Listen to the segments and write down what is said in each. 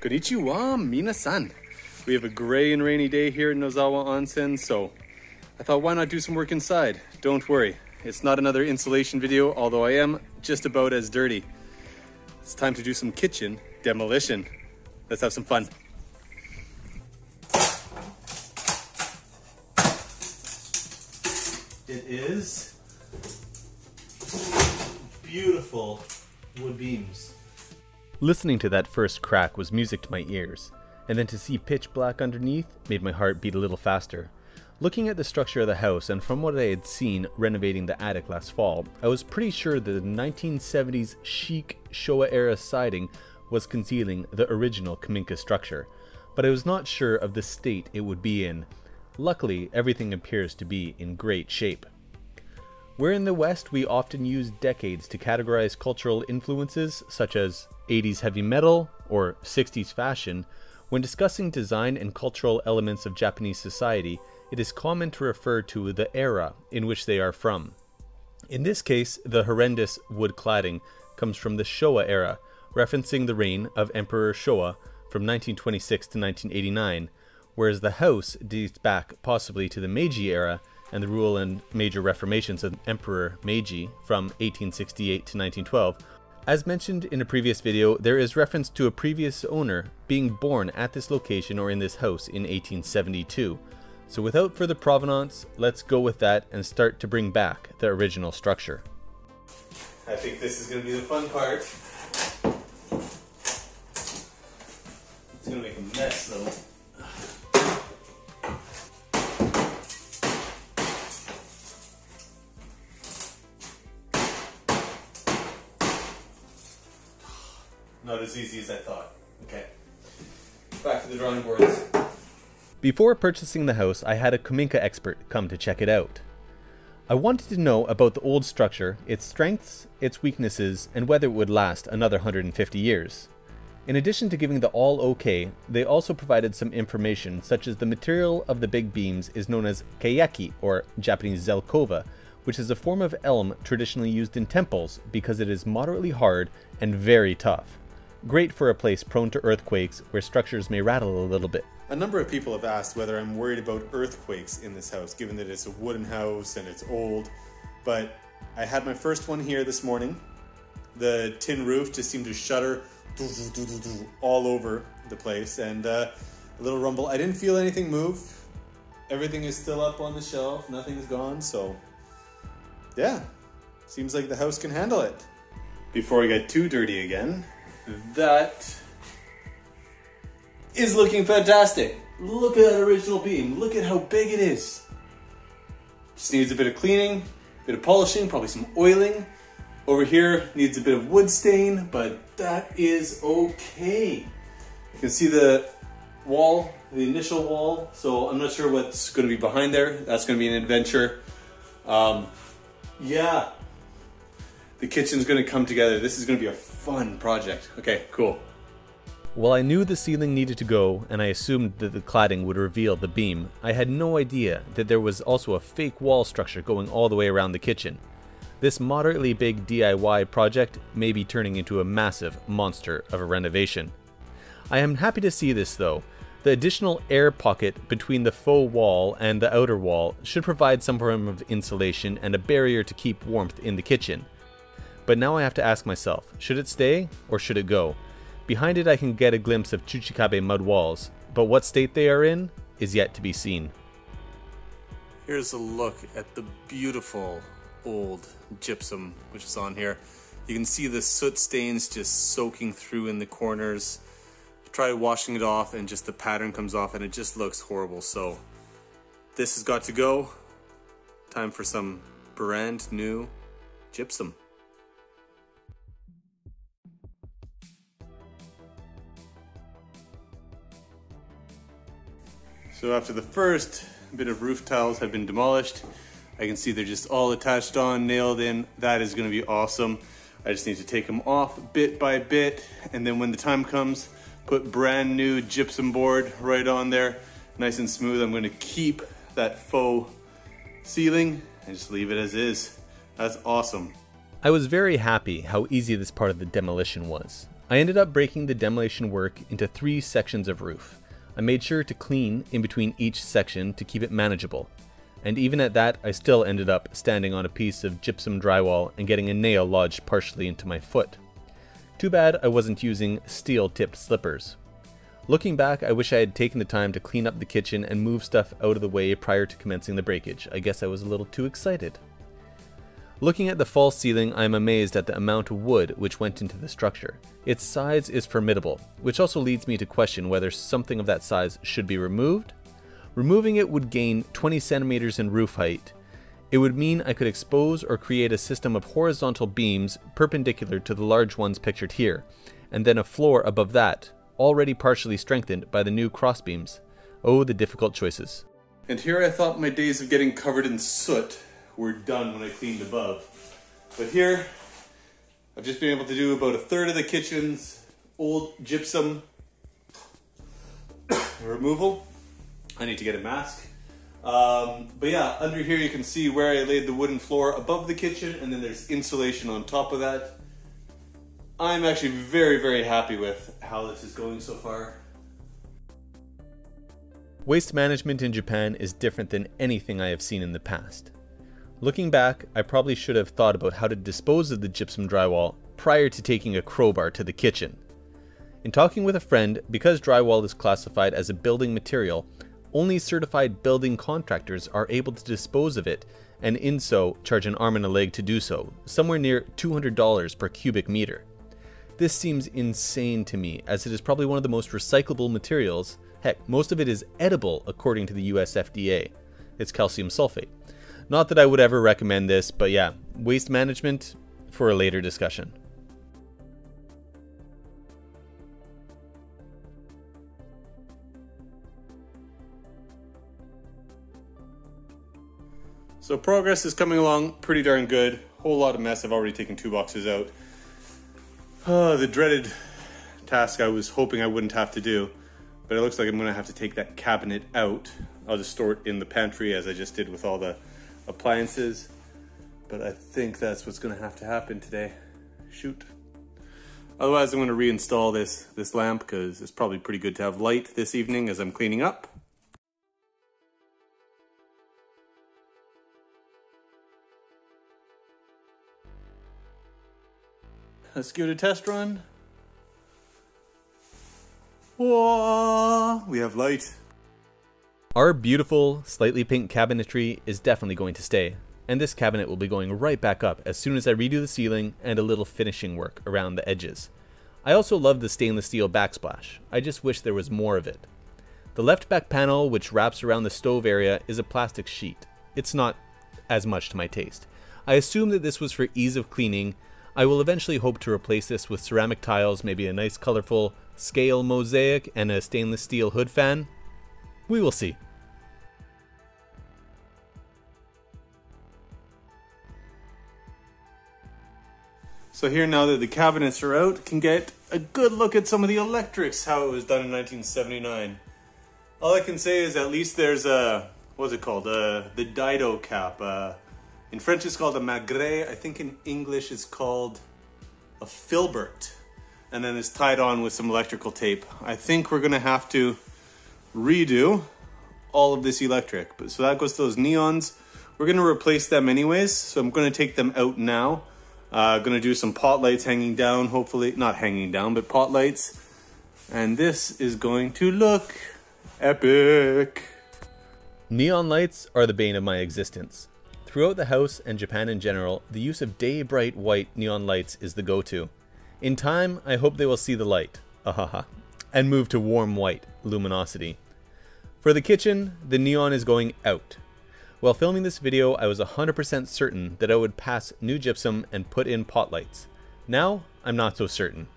Konichiwa Minasan. We have a gray and rainy day here in Nozawa Onsen, so I thought why not do some work inside? Don't worry, it's not another insulation video, although I am just about as dirty. It's time to do some kitchen demolition. Let's have some fun. It is beautiful wood beams. Listening to that first crack was music to my ears, and then to see pitch black underneath made my heart beat a little faster. Looking at the structure of the house, and from what I had seen renovating the attic last fall, I was pretty sure that the 1970s chic Showa era siding was concealing the original Kaminka structure, but I was not sure of the state it would be in. Luckily, everything appears to be in great shape. Where in the West we often use decades to categorize cultural influences such as 80s heavy metal or 60s fashion, when discussing design and cultural elements of Japanese society, it is common to refer to the era in which they are from. In this case, the horrendous wood cladding comes from the Showa era, referencing the reign of Emperor Showa from 1926 to 1989, whereas the house dates back possibly to the Meiji era and the rule and major reformations of Emperor Meiji from 1868 to 1912. As mentioned in a previous video, there is reference to a previous owner being born at this location or in this house in 1872. So without further provenance, let's go with that and start to bring back the original structure. I think this is going to be the fun part. It's going to make a mess though. Not as easy as I thought. Okay, back to the drawing boards. Before purchasing the house, I had a Kaminka expert come to check it out. I wanted to know about the old structure, its strengths, its weaknesses, and whether it would last another 150 years. In addition to giving the all okay, they also provided some information such as the material of the big beams is known as keiyaki, or Japanese zelkova, which is a form of elm traditionally used in temples because it is moderately hard and very tough. Great for a place prone to earthquakes where structures may rattle a little bit. A number of people have asked whether I'm worried about earthquakes in this house, given that it's a wooden house and it's old. But I had my first one here this morning. The tin roof just seemed to shudder all over the place, and a little rumble. I didn't feel anything move. Everything is still up on the shelf. Nothing's gone, so yeah, seems like the house can handle it. Before I get too dirty again, that is looking fantastic. Look at that original beam. Look at how big it is. Just needs a bit of cleaning, a bit of polishing, probably some oiling. Over here needs a bit of wood stain, but that is okay. You can see the wall, the initial wall. So I'm not sure what's going to be behind there. That's going to be an adventure. Yeah. The kitchen's going to come together. This is going to be a fun project. Okay, cool. While I knew the ceiling needed to go, and I assumed that the cladding would reveal the beam, I had no idea that there was also a fake wall structure going all the way around the kitchen. This moderately big DIY project may be turning into a massive monster of a renovation. I am happy to see this though. The additional air pocket between the faux wall and the outer wall should provide some form of insulation and a barrier to keep warmth in the kitchen. But now I have to ask myself, should it stay or should it go? Behind it I can get a glimpse of Chuchikabe mud walls, but what state they are in is yet to be seen. Here's a look at the beautiful old gypsum which is on here. You can see the soot stains just soaking through in the corners. Try washing it off and just the pattern comes off and it just looks horrible. So this has got to go. Time for some brand new gypsum. So after the first bit of roof tiles have been demolished, I can see they're just all attached on, nailed in. That is going to be awesome. I just need to take them off bit by bit, and then when the time comes, put brand new gypsum board right on there, nice and smooth. I'm going to keep that faux ceiling and just leave it as is. That's awesome. I was very happy how easy this part of the demolition was. I ended up breaking the demolition work into 3 sections of roof. I made sure to clean in between each section to keep it manageable. And even at that, I still ended up standing on a piece of gypsum drywall and getting a nail lodged partially into my foot. Too bad I wasn't using steel-tipped slippers. Looking back, I wish I had taken the time to clean up the kitchen and move stuff out of the way prior to commencing the breakage. I guess I was a little too excited. Looking at the false ceiling, I am amazed at the amount of wood which went into the structure. Its size is formidable, which also leads me to question whether something of that size should be removed. Removing it would gain 20 centimeters in roof height. It would mean I could expose or create a system of horizontal beams perpendicular to the large ones pictured here, and then a floor above that, already partially strengthened by the new crossbeams. Oh, the difficult choices. And here I thought my days of getting covered in soot were done when I cleaned above. But here, I've just been able to do about 1/3 of the kitchen's old gypsum removal. I need to get a mask. But yeah, under here you can see where I laid the wooden floor above the kitchen, and then there's insulation on top of that. I'm actually very, very happy with how this is going so far. Waste management in Japan is different than anything I have seen in the past. Looking back, I probably should have thought about how to dispose of the gypsum drywall prior to taking a crowbar to the kitchen. In talking with a friend, because drywall is classified as a building material, only certified building contractors are able to dispose of it, and in so charge an arm and a leg to do so, somewhere near $200 per cubic meter. This seems insane to me, as it is probably one of the most recyclable materials. Heck, most of it is edible according to the US FDA. It's calcium sulfate. Not that I would ever recommend this, but yeah, waste management for a later discussion. So progress is coming along pretty darn good. Whole lot of mess. I've already taken 2 boxes out. The dreaded task I was hoping I wouldn't have to do, but it looks like I'm gonna have to take that cabinet out. I'll just store it in the pantry as I just did with all the appliances, but I think that's what's gonna have to happen today. Shoot. Otherwise, I'm gonna reinstall this lamp because it's probably pretty good to have light this evening as I'm cleaning up. Let's give it a test run. Whoa, we have light. Our beautiful, slightly pink cabinetry is definitely going to stay, and this cabinet will be going right back up as soon as I redo the ceiling and a little finishing work around the edges. I also love the stainless steel backsplash. I just wish there was more of it. The left back panel, which wraps around the stove area, is a plastic sheet. It's not as much to my taste. I assume that this was for ease of cleaning. I will eventually hope to replace this with ceramic tiles, maybe a nice colorful scale mosaic and a stainless steel hood fan. We will see. So here, now that the cabinets are out, can get a good look at some of the electrics, how it was done in 1979. All I can say is at least there's a, what's it called? The Dido cap. In French it's called a magret. I think in English it's called a filbert. And then it's tied on with some electrical tape. I think we're gonna have to redo all of this electric. But so that goes to those neons. We're gonna replace them anyways, so I'm gonna take them out now. Gonna do some pot lights hanging down, hopefully, not hanging down, but pot lights. And this is going to look epic. Neon lights are the bane of my existence. Throughout the house and Japan in general, the use of day bright white neon lights is the go-to. In time, I hope they will see the light, and move to warm white luminosity. For the kitchen, the neon is going out. While filming this video, I was 100% certain that I would pass new gypsum and put in pot lights. Now, I'm not so certain.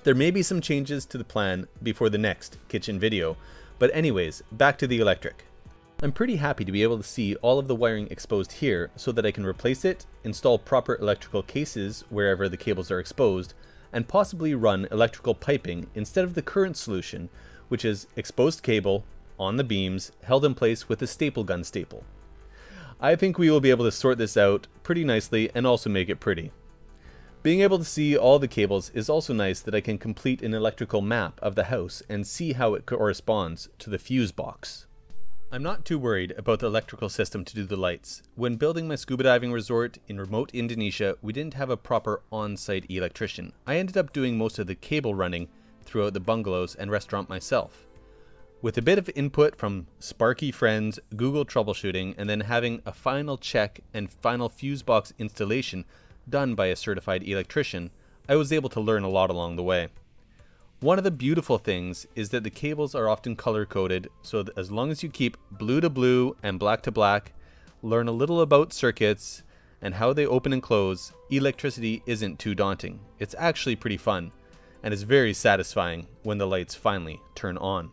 There may be some changes to the plan before the next kitchen video, but anyways, back to the electric. I'm pretty happy to be able to see all of the wiring exposed here so that I can replace it, install proper electrical cases wherever the cables are exposed, and possibly run electrical piping instead of the current solution, which is exposed cable on the beams held in place with a staple gun staple. I think we will be able to sort this out pretty nicely and also make it pretty. Being able to see all the cables is also nice that I can complete an electrical map of the house and see how it corresponds to the fuse box. I'm not too worried about the electrical system to do the lights. When building my scuba diving resort in remote Indonesia, we didn't have a proper on-site electrician. I ended up doing most of the cable running throughout the bungalows and restaurant myself. With a bit of input from sparky friends, Google troubleshooting, and then having a final check and final fuse box installation done by a certified electrician, I was able to learn a lot along the way. One of the beautiful things is that the cables are often color coded, so that as long as you keep blue to blue and black to black, learn a little about circuits and how they open and close, electricity isn't too daunting. It's actually pretty fun, and it's very satisfying when the lights finally turn on.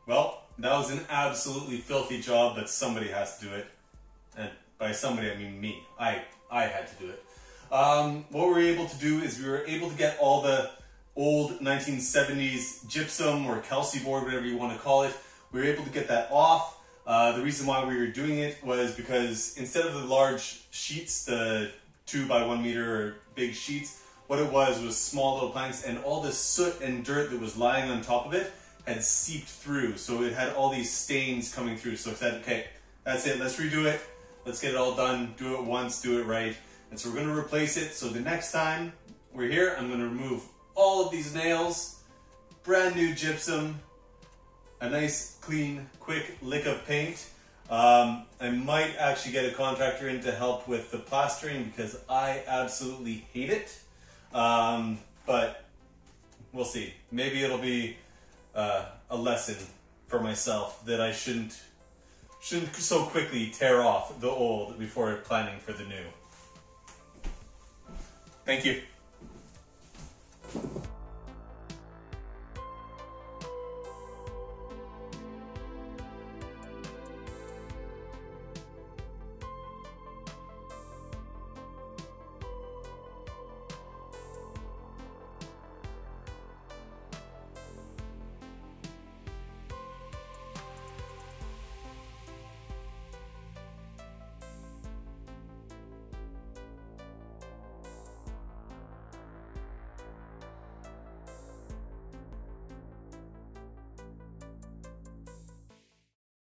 Well, that was an absolutely filthy job, but somebody has to do it. And by somebody, I mean me. I had to do it. What we were able to do is we were able to get all the old 1970s gypsum or calci board, whatever you want to call it. We were able to get that off. The reason why we were doing it was because instead of the large sheets, the 2 by 1 meter big sheets, what it was small little planks, and all the soot and dirt that was lying on top of it had seeped through, so it had all these stains coming through. So I said, okay, that's it, let's redo it, let's get it all done, do it once, do it right. And so we're going to replace it. So the next time we're here, I'm going to remove all of these nails, brand new gypsum, a nice clean quick lick of paint. I might actually get a contractor in to help with the plastering because I absolutely hate it, but we'll see. Maybe it'll be a lesson for myself that I shouldn't so quickly tear off the old before planning for the new. Thank you.